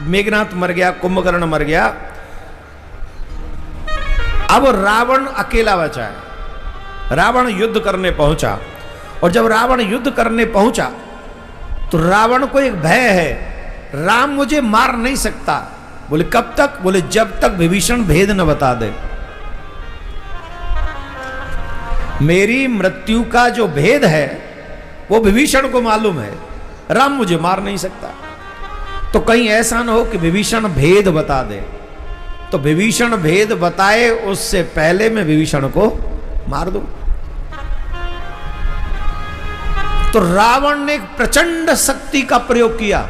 मेघनाथ मर गया, कुंभकर्ण मर गया, अब रावण अकेला बचा है। रावण युद्ध करने पहुंचा, और जब रावण युद्ध करने पहुंचा तो रावण को एक भय है, राम मुझे मार नहीं सकता। बोले कब तक? बोले जब तक विभीषण भेद न बता दे। मेरी मृत्यु का जो भेद है वो विभीषण को मालूम है, राम मुझे मार नहीं सकता। तो कहीं ऐसा ना हो कि विभीषण भेद बता दे, तो विभीषण भेद बताए उससे पहले मैं विभीषण को मार दूं। तो रावण ने एक प्रचंड शक्ति का प्रयोग किया।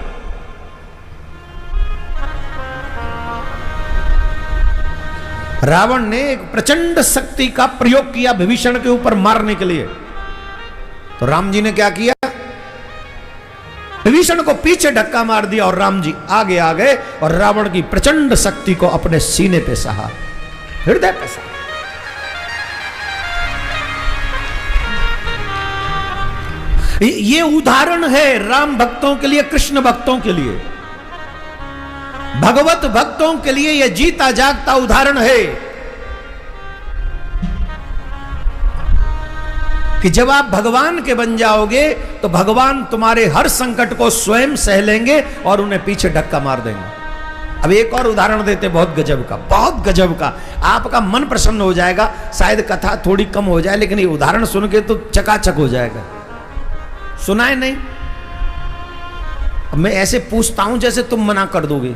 रावण ने एक प्रचंड शक्ति का प्रयोग किया विभीषण के ऊपर मारने के लिए। तो राम जी ने क्या किया? विभीषण को पीछे धक्का मार दिया और राम जी आगे आ गए और रावण की प्रचंड शक्ति को अपने सीने पे सहा, हृदय पे सहा। ये उदाहरण है राम भक्तों के लिए, कृष्ण भक्तों के लिए, भगवत भक्तों के लिए यह जीता जागता उदाहरण है कि जब आप भगवान के बन जाओगे तो भगवान तुम्हारे हर संकट को स्वयं सह लेंगे और उन्हें पीछे धक्का मार देंगे। अब एक और उदाहरण देते, बहुत गजब का, बहुत गजब का, आपका मन प्रसन्न हो जाएगा। शायद कथा थोड़ी कम हो जाए, लेकिन ये उदाहरण सुन के तो चकाचक हो जाएगा। सुनाए नहीं? अब मैं ऐसे पूछता हूं जैसे तुम मना कर दोगे।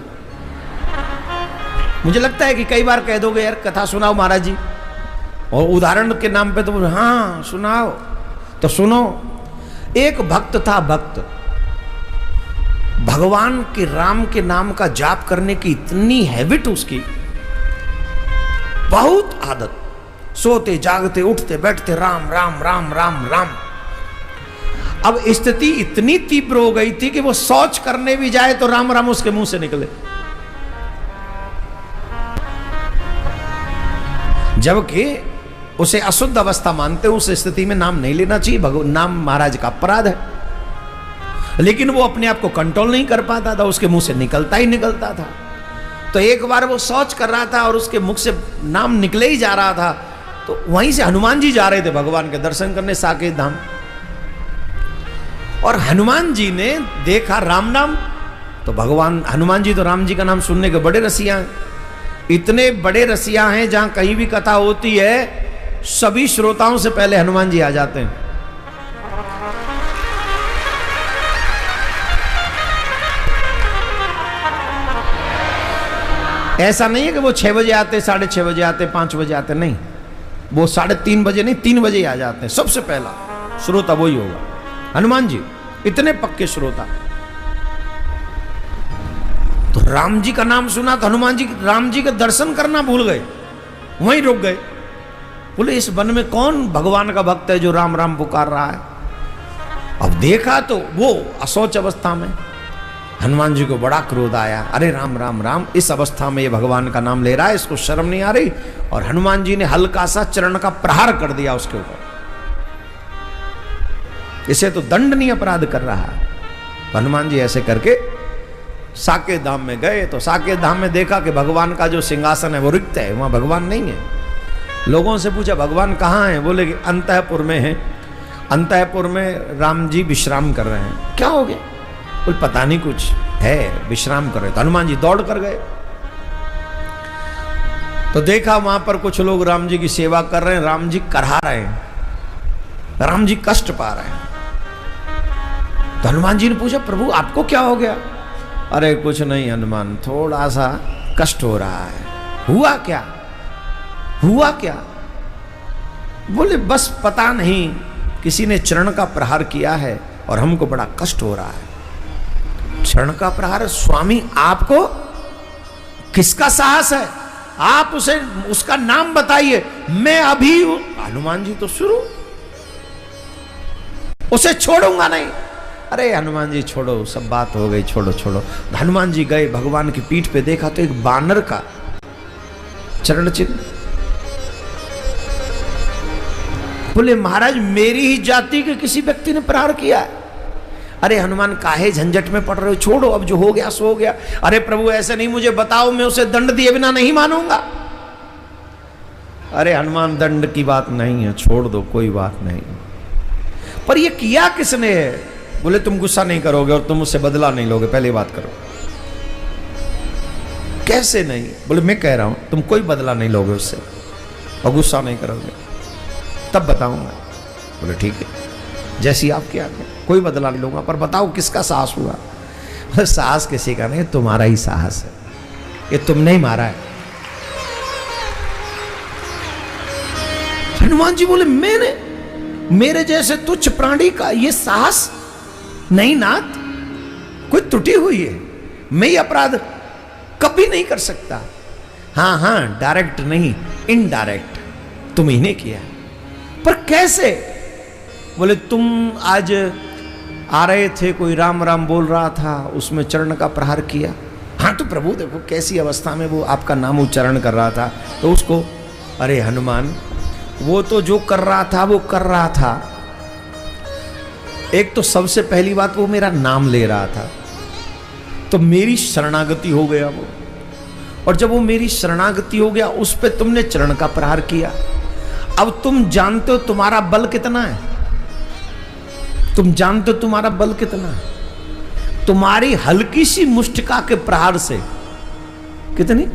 मुझे लगता है कि कई बार कह दोगे यार कथा सुनाओ महाराज जी, और उदाहरण के नाम पे तो हाँ सुनाओ। तो सुनो, एक भक्त था, भक्त भगवान के राम के नाम का जाप करने की इतनी हैबिट उसकी, बहुत आदत, सोते जागते उठते बैठते राम राम राम राम राम। अब स्थिति इतनी तीव्र हो गई थी कि वो शौच करने भी जाए तो राम राम उसके मुंह से निकले, जबकि उसे अशुद्ध अवस्था मानते। उस स्थिति में नाम नहीं लेना चाहिए, नाम महाराज का अपराध है, लेकिन वो अपने आप को कंट्रोल नहीं कर पाता था, उसके मुंह से निकलता ही निकलता था। तो एक बार वो शौच कर रहा था और उसके मुख से नाम निकले ही जा रहा था, तो वहीं से हनुमान जी जा रहे थे भगवान के दर्शन करने साकेत धाम, और हनुमान जी ने देखा राम नाम। तो भगवान हनुमान जी तो राम जी का नाम सुनने के बड़े रसिया हैं, इतने बड़े रसिया हैं, जहां कहीं भी कथा होती है सभी श्रोताओं से पहले हनुमान जी आ जाते हैं। ऐसा नहीं है कि वो 6 बजे आते, 6:30 बजे आते, 5 बजे आते, नहीं, वो 3:30 बजे नहीं, 3 बजे आ जाते हैं। सबसे पहला श्रोता वही होगा हनुमान जी, इतने पक्के श्रोता। तो राम जी का नाम सुना तो हनुमान जी राम जी के दर्शन करना भूल गए, वहीं रुक गए। बोले इस वन में कौन भगवान का भक्त है जो राम राम पुकार रहा है? अब देखा तो वो अशौच अवस्था में। हनुमान जी को बड़ा क्रोध आया, अरे राम राम राम, इस अवस्था में ये भगवान का नाम ले रहा है, इसको शर्म नहीं आ रही? और हनुमान जी ने हल्का सा चरण का प्रहार कर दिया उसके ऊपर, इसे तो दंडनीय अपराध कर रहा है। हनुमान जी ऐसे करके साकेत धाम में गए, तो साकेत धाम में देखा कि भगवान का जो सिंहासन है वो रिक्त है, वहां भगवान नहीं है। लोगों से पूछा भगवान कहाँ हैं? बोले कि अंतःपुर में है, अंतःपुर में राम जी विश्राम कर रहे हैं। क्या हो गया? बोले पता नहीं, कुछ है, विश्राम कर रहे। तो हनुमान जी दौड़ कर गए, तो देखा वहां पर कुछ लोग राम जी की सेवा कर रहे हैं, राम जी करहा रहे हैं, राम जी कष्ट पा रहे हैं। तो हनुमान जी ने पूछा प्रभु आपको क्या हो गया? अरे कुछ नहीं हनुमान, थोड़ा सा कष्ट हो रहा है। हुआ क्या? हुआ क्या? बोले बस पता नहीं, किसी ने चरण का प्रहार किया है और हमको बड़ा कष्ट हो रहा है। चरण का प्रहार? स्वामी आपको किसका साहस है? आप उसे उसका नाम बताइए, मैं अभी। हनुमान जी तो शुरू, उसे छोड़ूंगा नहीं। अरे हनुमान जी छोड़ो, सब बात हो गई, छोड़ो छोड़ो। हनुमान जी गए, भगवान की पीठ पे देखा तो एक बानर का चरण चिन्ह। बोले महाराज मेरी ही जाति के किसी व्यक्ति ने प्रहार किया है। अरे हनुमान काहे झंझट में पड़ रहे हो, छोड़ो अब जो हो गया सो हो गया। अरे प्रभु ऐसे नहीं, मुझे बताओ, मैं उसे दंड दिए बिना नहीं मानूंगा। अरे हनुमान दंड की बात नहीं है, छोड़ दो, कोई बात नहीं। पर ये किया किसने है? बोले तुम गुस्सा नहीं करोगे और तुम उससे बदला नहीं लोगे, पहले बात करो। कैसे नहीं? बोले मैं कह रहा हूं तुम कोई बदला नहीं लोगे उससे और गुस्सा नहीं करोगे, तब बताऊंगा। बोले ठीक है, जैसी आपकी आज्ञा, कोई बदला नहीं लूंगा, पर बताओ किसका साहस हुआ? साहस किसी का नहीं, तुम्हारा ही साहस है, ये तुमने ही मारा है। हनुमान जी बोले मैंने, मेरे जैसे तुच्छ प्राणी का ये साहस नहीं नाथ, कोई त्रुटि हुई है, मैं ये अपराध कभी नहीं कर सकता। हाँ हाँ, डायरेक्ट नहीं, इनडायरेक्ट तुम ही ने किया। पर कैसे? बोले तुम आज आ रहे थे, कोई राम राम बोल रहा था, उसमें चरण का प्रहार किया। हाँ तो प्रभु देखो कैसी अवस्था में वो आपका नाम उच्चारण कर रहा था, तो उसको, अरे हनुमान वो तो जो कर रहा था वो कर रहा था। एक तो सबसे पहली बात वो मेरा नाम ले रहा था, तो मेरी शरणागति हो गया वो, और जब वो मेरी शरणागति हो गया उस पे तुमने चरण का प्रहार किया। अब तुम जानते हो तुम्हारा बल कितना है, तुम जानते हो तुम्हारा बल कितना है। तुम्हारी हल्की सी मुष्टिका के प्रहार से, कितनी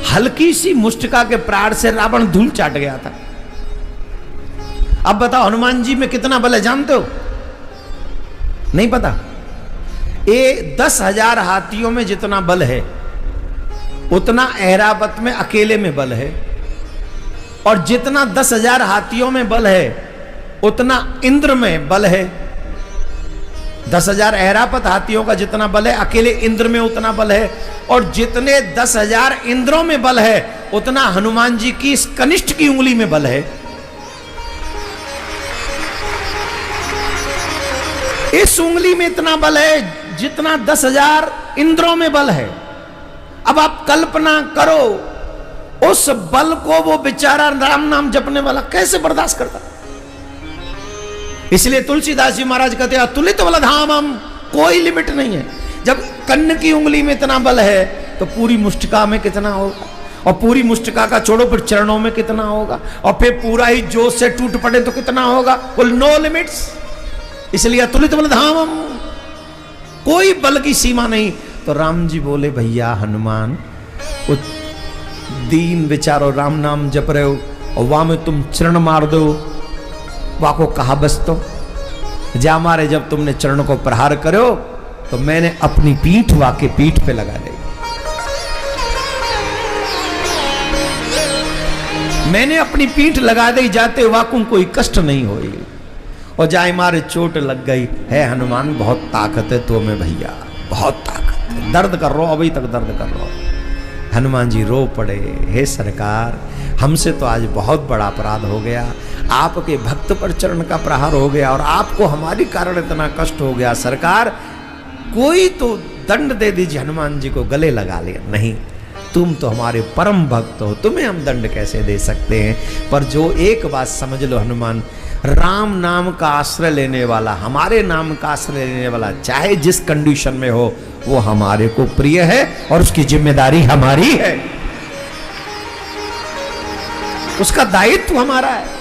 हल्की सी मुष्टिका के प्रहार से रावण धूल चाट गया था। अब बताओ हनुमान जी में कितना बल है, जानते हो? नहीं पता? ये 10,000 हाथियों में जितना बल है उतना ऐरावत में अकेले में बल है, और जितना 10,000 हाथियों में बल है उतना इंद्र में बल है। 10,000 ऐरावत हाथियों का जितना बल है, अकेले इंद्र में उतना बल है, और जितने 10,000 इंद्रों में बल है उतना हनुमान जी की इस कनिष्ठ की उंगली में बल है। इस उंगली में इतना बल है जितना 10,000 इंद्रों में बल है। अब आप कल्पना करो उस बल को वो बेचारा राम नाम जपने वाला कैसे बर्दाश्त करता। इसलिए तुलसीदास जी महाराज कहते हैं अतुलित बलधामम, कोई लिमिट नहीं है। जब कन्न की उंगली में इतना बल है तो पूरी मुष्टिका में कितना होगा, और पूरी मुष्टिका का छोड़ो फिर चरणों में कितना होगा, और फिर पूरा ही जोश से टूट पड़े तो कितना होगा। बोल नो लिमिट्स, इसलिए अतुलित बलधामम, कोई बल की सीमा नहीं। तो राम जी बोले भैया हनुमान, वो दीन बेचारो राम नाम जप रहे हो और वहां में तुम चरण मार दो, वहां को कहा बस तो जा मारे। जब तुमने चरण को प्रहार करो तो मैंने अपनी पीठ वाके पीठ पे लगा दी, मैंने अपनी पीठ लगा दी, जाते वाकुम कोई कष्ट नहीं होई, और जाए मारे चोट लग गई है। हनुमान बहुत ताकत है तो में भैया, बहुत ताकत है, दर्द कर रहा हूं, अभी तक दर्द कर रहा हूं। हनुमान जी रो पड़े, हे सरकार हमसे तो आज बहुत बड़ा अपराध हो गया, आपके भक्त पर चरण का प्रहार हो गया और आपको हमारी कारण इतना कष्ट हो गया। सरकार कोई तो दंड दे दीजिए। हनुमान जी को गले लगा लिया, नहीं तुम तो हमारे परम भक्त हो, तुम्हें हम दंड कैसे दे सकते हैं। पर जो एक बात समझ लो हनुमान, राम नाम का आश्रय लेने वाला, हमारे नाम का आश्रय लेने वाला, चाहे जिस कंडीशन में हो, वो हमारे को प्रिय है और उसकी जिम्मेदारी हमारी है, उसका दायित्व हमारा है।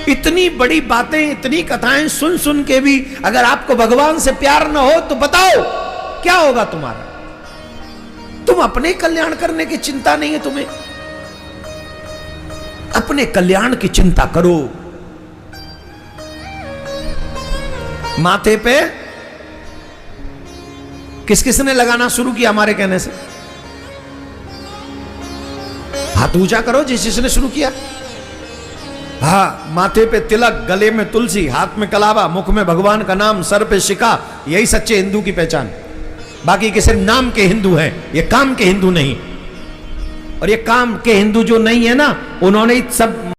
इतनी बड़ी बातें, इतनी कथाएं सुन सुन के भी अगर आपको भगवान से प्यार न हो तो बताओ क्या होगा तुम्हारा। तुम अपने कल्याण करने की चिंता नहीं है तुम्हें, अपने कल्याण की चिंता करो। माथे पे किस किसने लगाना शुरू किया हमारे कहने से? हाथ ऊंचा करो जिस जिसने शुरू किया। हाँ, माथे पे तिलक, गले में तुलसी, हाथ में कलावा, मुख में भगवान का नाम, सर पे शिका, यही सच्चे हिंदू की पहचान। बाकी के सिर्फ नाम के हिंदू हैं, ये काम के हिंदू नहीं। और ये काम के हिंदू जो नहीं है ना, उन्होंने सब